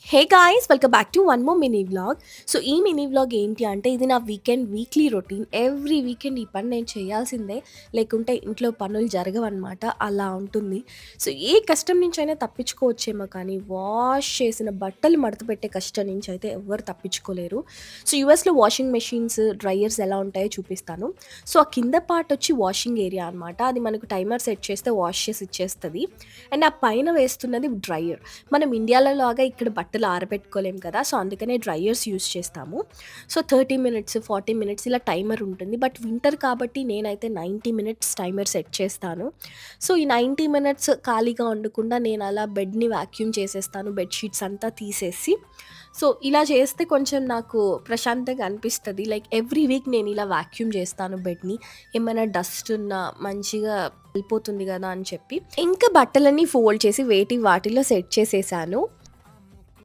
Hey guys! Welcome back to one more mini vlog. So, ఈ mini vlog ఏంటి అంటే, ఇది నా వీక్లీ రొటీన్. ఎవ్రీ వీకెండ్ ఈ పని నేను చేయాల్సిందే. లేకుంటే ఇంట్లో పనులు జరగవనమాట. అలా ఉంటుంది. సో, ఏ కష్టం నుంచైనా తప్పించుకోవచ్చేమో కానీ, వాష్ చేసిన బట్టలు మడతపెట్టే కష్టం నుంచయితే ఎవ్వరు తప్పించుకోలేరు. సో, యూఎస్‌లో వాషింగ్ మెషిన్స్, డ్రైయర్స్ ఎలా ఉంటాయో చూపిస్తాను. సో, ఆ కింద పార్ట్ వచ్చి వాషింగ్ ఏరియా అనమాట. అది మనకు టైమర్ సెట్ చేస్తే వాష్ చేసి ఇచ్చేస్తది. అండ్ ఆ పైన వేస్తున్నది డ్రైయర్. మనం ఇండియాలో లాగా ఇక్కడ బట్టలు ఆరబెట్టుకోలేం కదా! సో, అందుకనే డ్రైయర్స్ యూజ్ చేస్తాము. సో, 30 మినిట్స్, 40 మినిట్స్ ఇలా టైమర్ ఉంటుంది. బట్ వింటర్ కాబట్టి నేనైతే 90 మినిట్స్ టైమర్ సెట్ చేస్తాను. సో, ఈ 90 మినిట్స్ ఖాళీగా ఉండకుండా నేను అలా బెడ్‌ని వాక్యూమ్ చేసేస్తాను. బెడ్ షీట్స్ అంతా తీసేసి. సో, ఇలా చేస్తే కొంచెం నాకు ప్రశాంతంగా అనిపిస్తది. లైక్ ఎవ్రీ వీక్ నేను ఇలా వాక్యూమ్ చేస్తాను బెడ్‌ని. ఏమైనా డస్ట్ ఉన్నా మంచిగా వెళ్ళిపోతుంది గదా అని చెప్పి. ఇంకా బట్టలన్నీ ఫోల్డ్ చేసి వాటిలో సెట్ చేసేసాను.